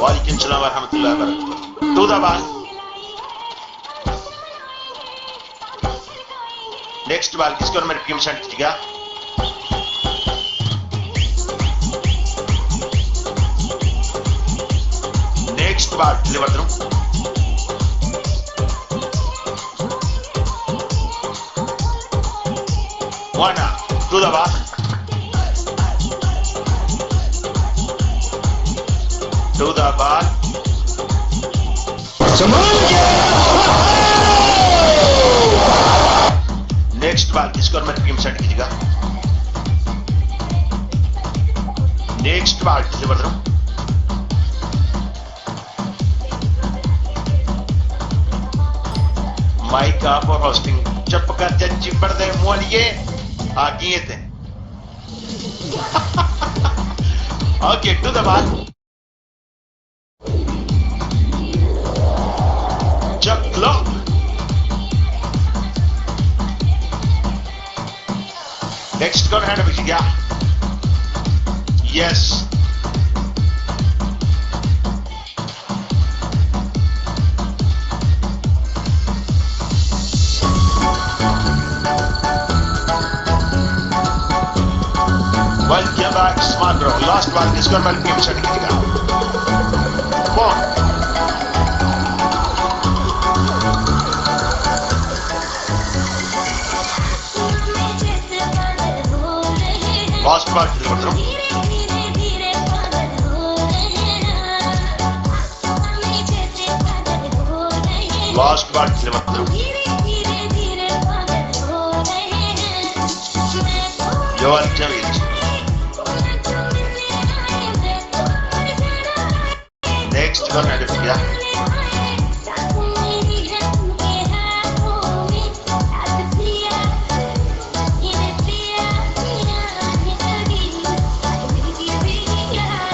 वालेकुम सलाम व रहमतुल्लाहि व बरकातुहू। To the ball. Next ball किसको और मेरे टीम सेट कीजिएगा। नेक्स्ट बॉल डिलीवर करूं। One to the ball. To the ball. Next ball किसको और मेरे टीम सेट कीजिएगा। नेक्स्ट बॉल डिलीवर करूं। माइक आप और होस्टिंग चुप कर जच्ची पड़ते मोलिए आगे थे। Okay to the ball. चलो नेक्स्ट कौन है ना क्या। Yes smart bro. Last ball किसको मैं टीम सेट कीजिएगा। कौन लास्ट बॉल डिलीवर करूं। लास्ट बॉल डिलीवर करूं। योर जमील। नेक्स्ट कौन है क्या।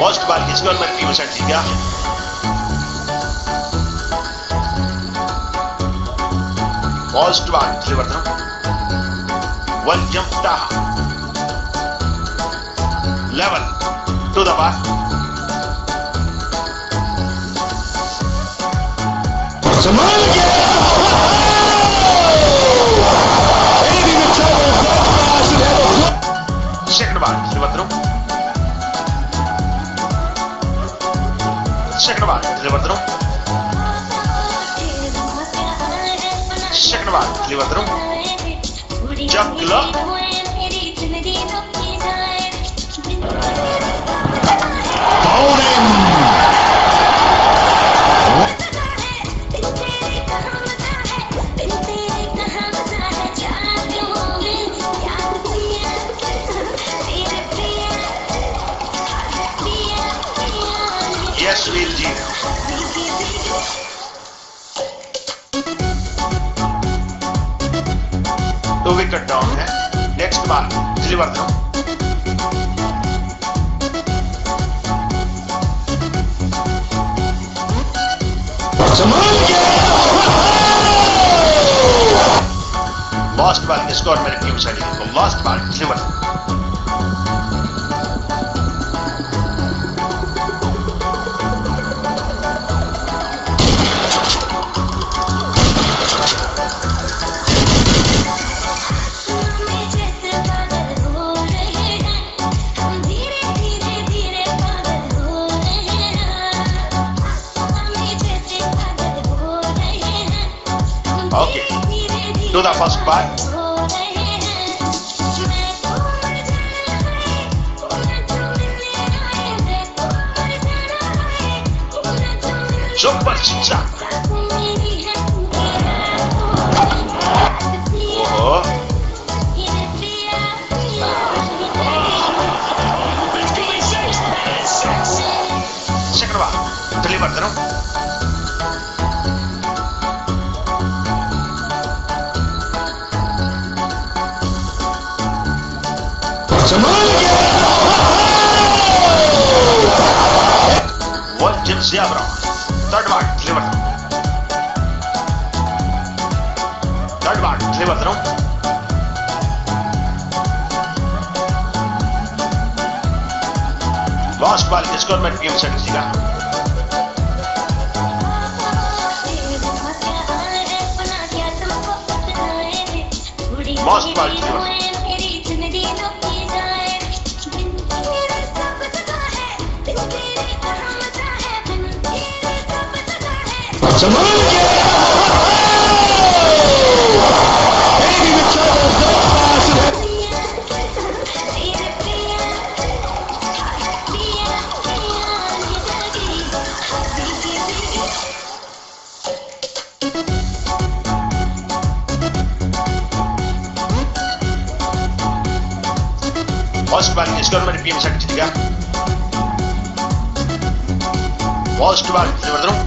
फर्स्ट बॉल किसको मैं टीम सेट कीजिएगा। फर्स्ट बॉल डिलीवर करूं। One jump level to the ball. Second ball deliver करूं। सेकंड बॉल डिलीवर करूं। सेकंड बॉल डिलीवर करूं। चलो यस वीर जी। टू विकेट डाउन है। नेक्स्ट बॉल डिलीवर करूं। लास्ट बॉल स्कोर मेरे टीम सेट को। Last ball deliver. Okay, do the first part. Super Chicha. Oh. Second one, deliver the room. One Jim Ziabra. Third one, deliver the room. Third one, deliver the room. Last ball, score में team set किया। Lost ball delivered. Lost ball score में PM set जीत गया. Lost ball delivered through.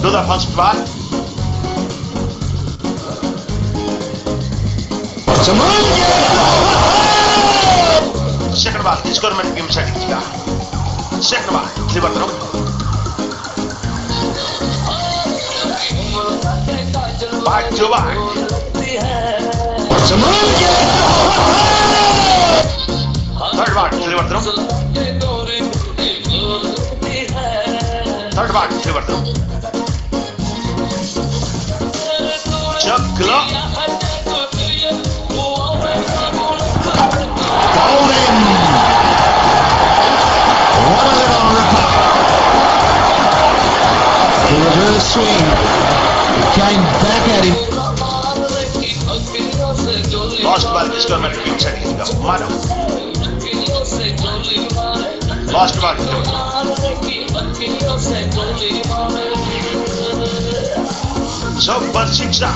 Do the first ball. Second ball score में PM set जीत गया. Second ball delivered through. Back to back. Third back delivered through. Third back delivered through. Chuck Glock. Bowling. What a little ripper. The reverse swing. Came back at him. Lost ball score में PM set जीत गया. Mano. Lost ball delivered. Super sixer.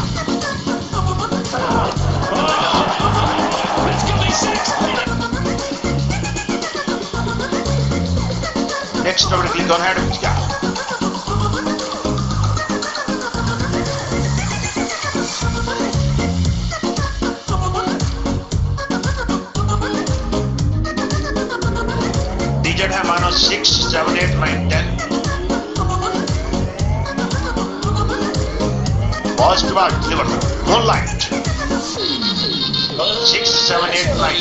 Next over click on head जीत गया. Digit है मानो 6, 7, 8, 9, 10. Lost ball delivered. Moonlight. 6, 7, 8, 9.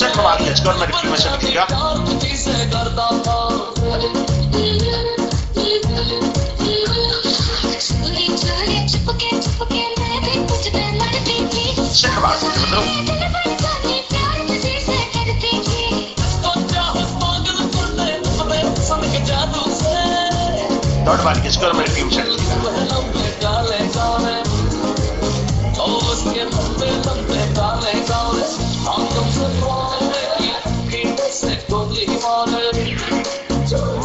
Second ball score में PM set जीत गया. Second ball delivered. Third ball score में PM set जीत गया.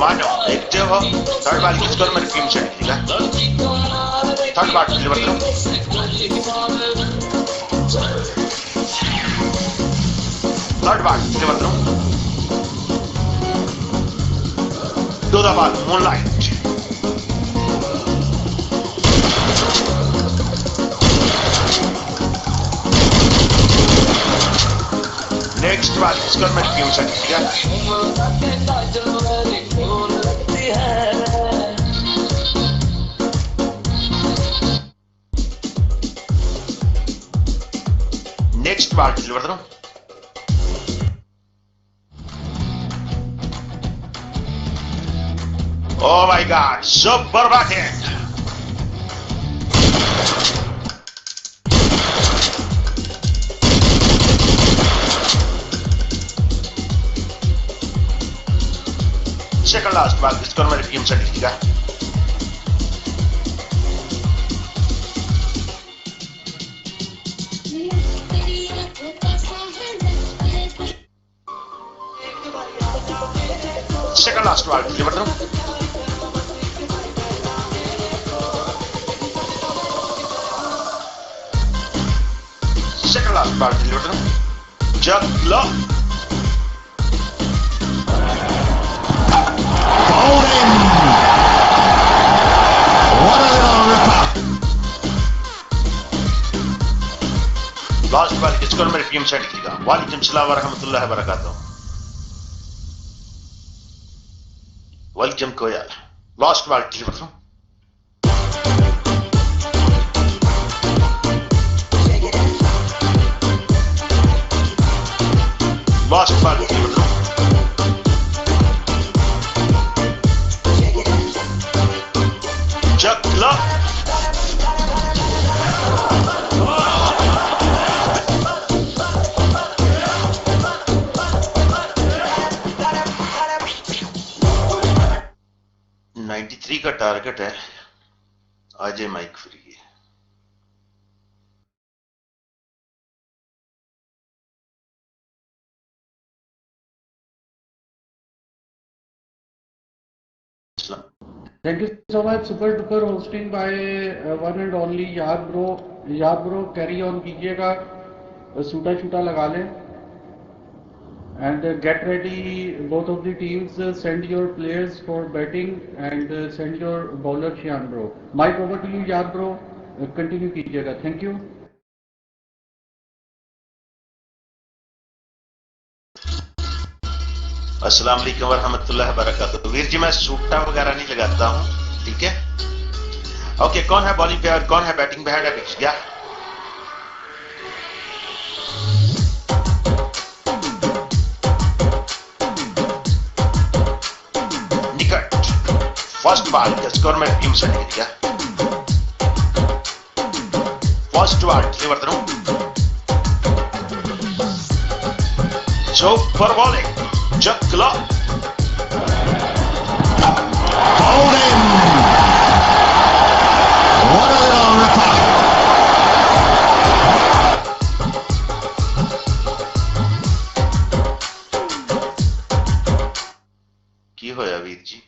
Mano, देखते हो. Third ball score में PM set जीत गया. Third ball delivered through. Third ball delivered through. To the ball, Moonlight. Next ball score में PM set जीत गया. Next ball delivered through. Oh my God, super batting. Second last ball score में PM set जीत गया. Second last ball delivered through. Second last ball delivered through. Chuck Glock. Bowling. What a little ripper. Last ball score में PM set जीत गया. वालेकुम सलाम व रहमतुल्लाहि व बरकातहू. Welcome Koyal. Last ball delivered through. Last ball delivered through. चकला 93 का target है। आज माइक फ्री है। Thank you so much, super duper hosting by one and only याद ब्रो कैरी ऑन कीजिएगा, सूटा छूटा लगा लें and get ready both of the teams, send your players for batting and send your bowler Shian bro. Mike over to you याद bro, continue कीजिएगा, thank you. अस्सलाम वालेकुम वरहमतुल्लाहि वबरकातुहू। वीर जी मैं सूटा वगैरह नहीं लगाता हूँ, ठीक है? ओके, कौन है बॉलिंग पे और कौन है बैटिंग पे? हेड गया निकट फर्स्ट बॉल का स्कोर में टीम से निकल गया। फर्स्ट बॉल डिलीवर करूं जो for bowling Chakla. Hold him! What a little ripper! की होया वीर जी?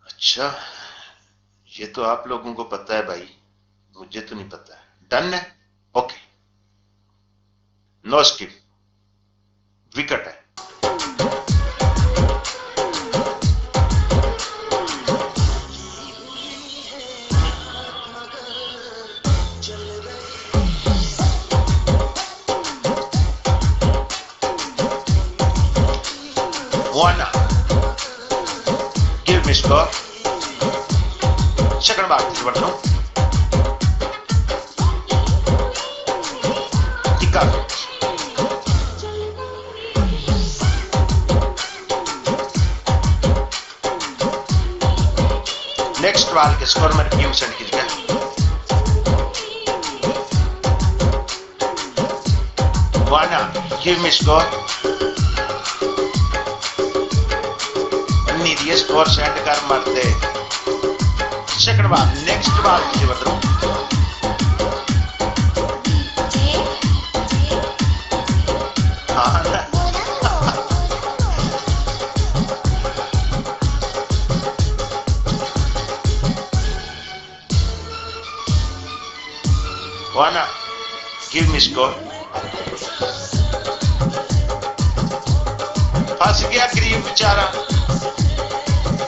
अच्छा, ये तो आप लोगों को पता है भाई, मुझे तो नहीं पता है। डन है, ओके। नो स्किप, विकेट है। One, give me score. Second back to the Tika. Next ball के स्कोर में टीम से निकल गया। One, give me score. दिए स्कोर सेट कर मरते। सेकंड बार नेक्स्ट बार की बदलू हाँ वाना गिव मी स्कोर। फंस गया गरीब बेचारा,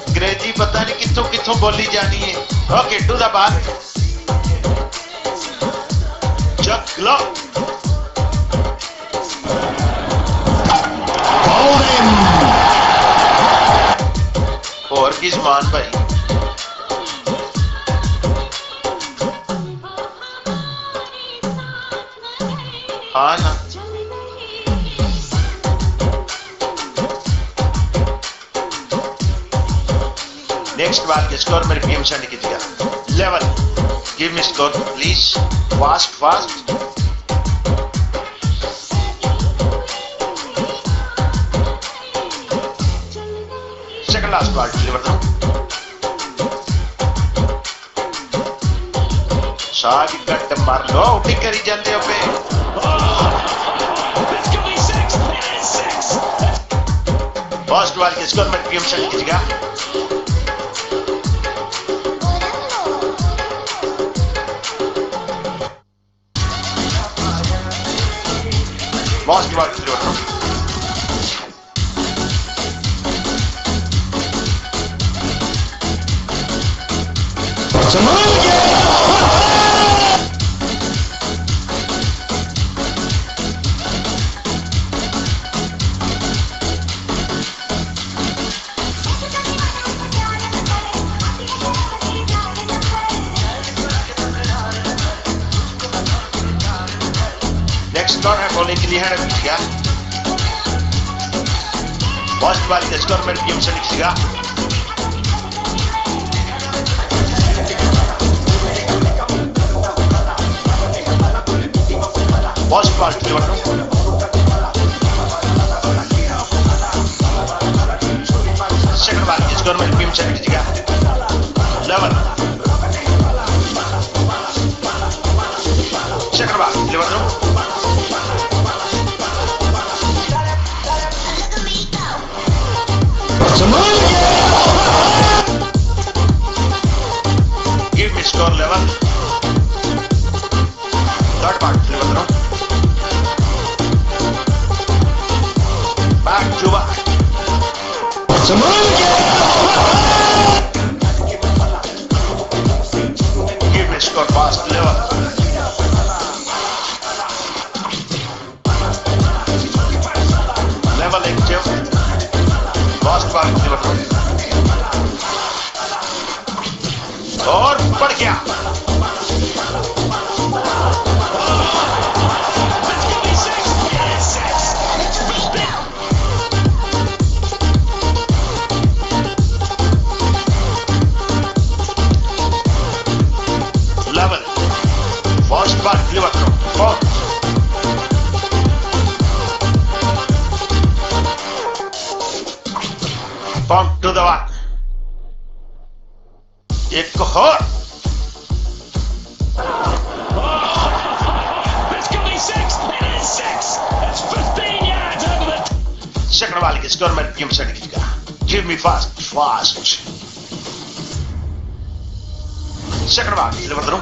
अंग्रेजी पता नहीं कितों कितों बोली जानी है। ओके, टू द बाल चकलो और किस मान भाई हाँ ना। नेक्स्ट बार के स्कोर मेरे पीएम से निकल गया। Level give me score please, fast fast. Second last bar deliver करूं। सारी कट मार लो, उठी करी जाते हो पे। फर्स्ट बार के स्कोर मेरे पीएम से निकल गया। Lost right through it. है बॉलिंग के लिए है क्या फर्स्ट बॉल का स्कोर मेरे टीम से लिखिएगा first ball deliver second ball का स्कोर मेरे टीम से लिखिएगा level second ball deliver Give me score level. Third part, deliver throw. Back to back. Give me score fast level. Level active. Fast ball deliver throw. और बढ़ गया level first बार deliver करो pump to the one एक और second वाले के score में team से लिखिएगा give me fast fast second वाले डिलीवर करो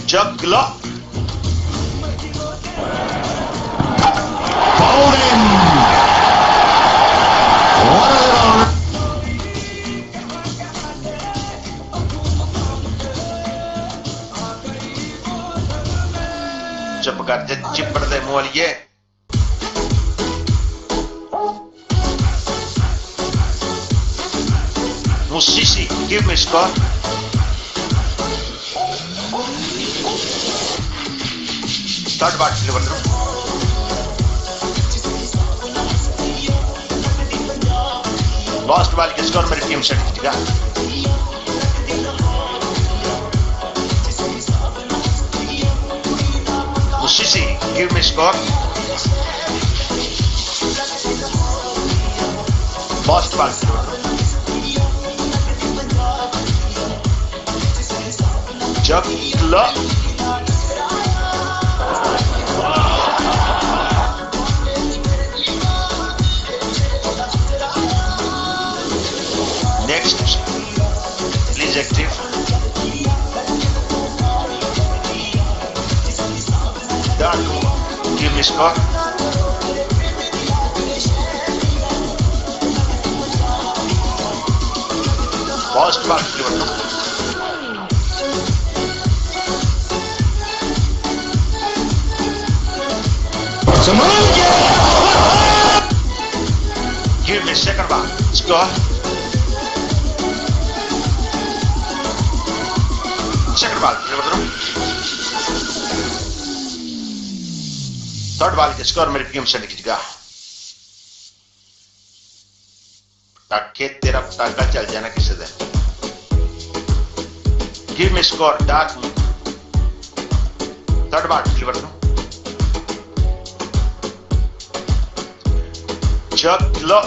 जगलो चुप कर दे चिपड़ दे मुहलिए Musisi give me score third ball deliver through last ball के स्कोर मेरी टीम से लिखिएगा Musisi, give me score. First ball. Jagla. Next, please active. Done. Give me score. First ball deliver. Give me second ball. Score. Second ball deliver. Third ball के score मेरी team से लिखिएगा ताकि तेरा पटाखा चल जाना किसी दिन give me score dark third ball deliver करो चलो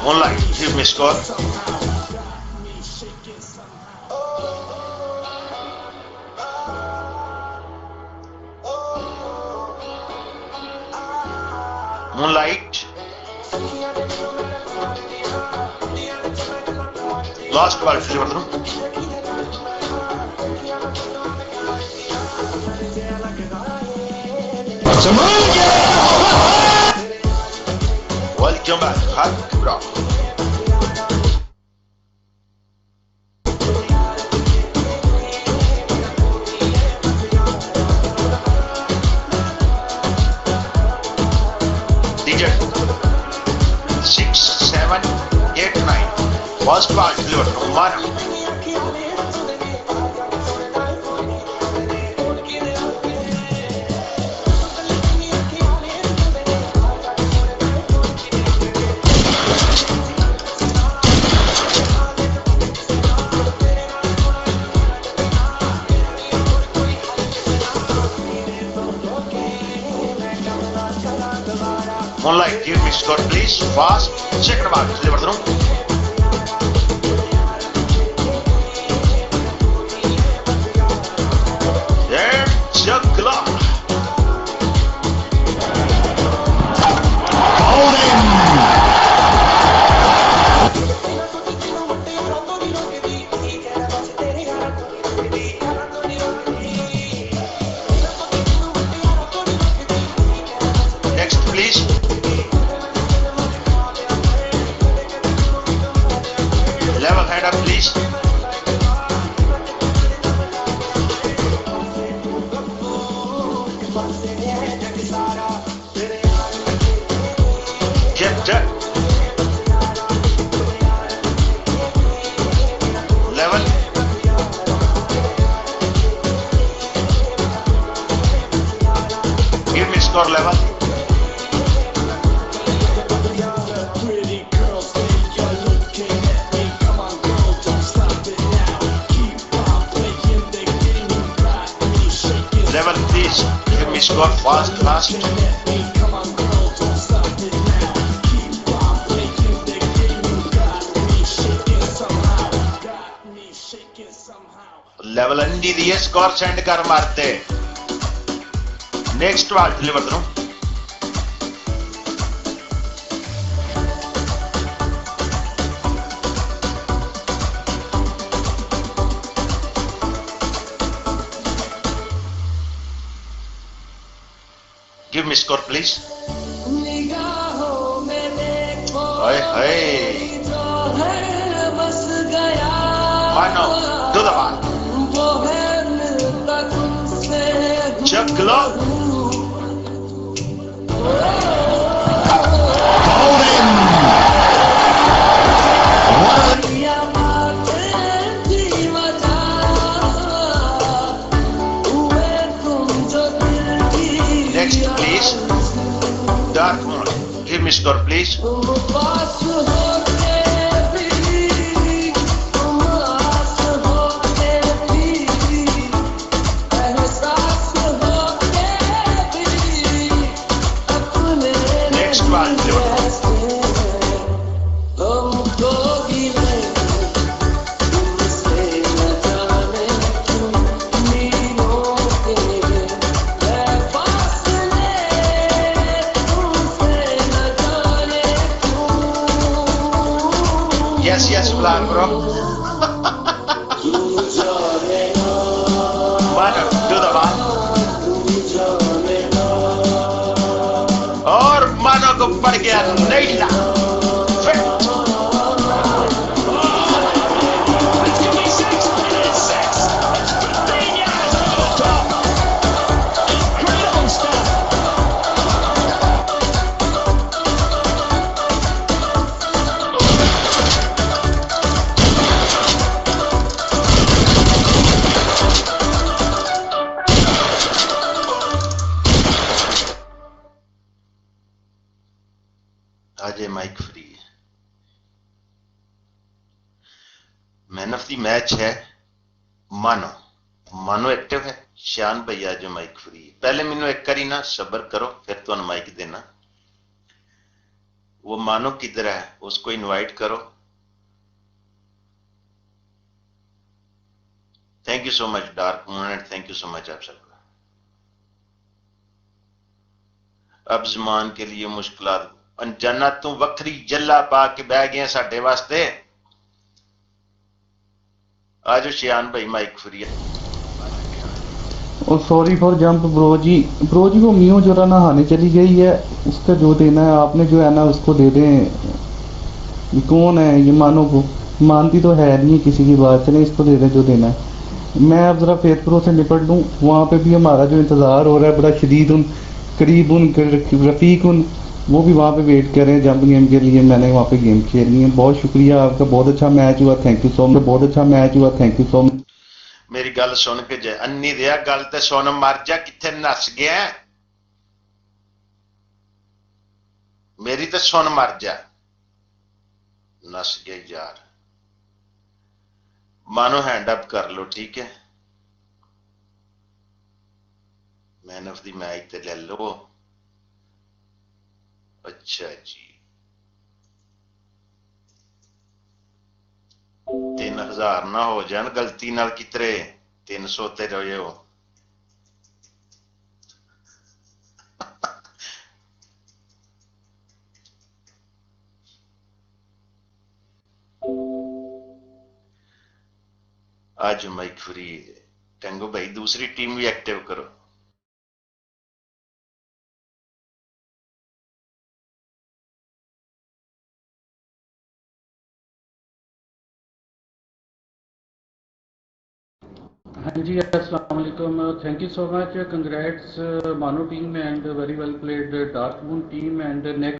Moonlight, give me score. Moonlight. Last ball deliver through. Welcome back, Hak Bro. First बाल डिलीवर करो मानो Moonlight, give me score please, fast, second ball, deliver through. It's a clock. Next please. Level head up please. Kept it. Level. Give me score level. Level please, give me score fast, fast. Level अंडी दिए score send कर मारते. Next बाल deliver करूं. Give me score please. Hey, hey. Mano, do the ball. Chakla. Next please. Dark Moon. Give me score please. Next one. Yes, yes, plan, bro. Mano, do the ball. और मानो को पड़ गया नैला. आज mic free है. Man of the match है मानो. मानो एक्टिव है. शान भैया जो माइक फ्री है. पहले मैनू एक करी ना सबर करो फिर तुम माइक देना. वो मानो किधर है उसको इनवाइट करो. Thank you so much dark moon and thank you so much आप सबका. अब जमान के लिए मुश्किलात अनजाना तू वखरी जल्ला पा के बह गए साडे वास्ते. आज शियान भाई माइक फ्री है. सॉरी फॉर जंप ब्रो जी वो मियो जो नहाने चली गई है उसका जो देना है आपने जो है ना उसको दे दें. कौन है ये मानो को मानती तो है नहीं किसी की बात. चले इसको दे दें जो देना है. मैं अब जरा फेस प्रो से निपट लूँ. वहाँ पे भी हमारा जो इंतज़ार हो रहा है बड़ा शदीद. उन करीब उन रफ़ीक उन वो भी वहाँ पे वेट कर रहे हैं जंप गेम के लिए। मैंने वहाँ पे गेम खेलनी है। बहुत शुक्रिया आपका, बहुत अच्छा मैच हुआ, थैंक यू सो मच। बहुत अच्छा मैच हुआ, थैंक यू सो मच। मेरी गल सुन के जे अन्नी दिया गल ते सुन, मर जा, किथे नस गया? मेरी तो सुन, मर जा, नस गया यार। मानो हैंड अप कर लो, ठीक है? मैन ऑफ द मैच ते ले लो। अच्छा जी, 3000 ना हो जान गलती नाल कितरे, 300 ते रहे हो। आज माइक फ्री। टेंगो भाई दूसरी टीम भी एक्टिव करो। हाँ जी, अस्सलाम वालेकुम, thank you so much, congrats मानो team and very well played Dark Moon team and next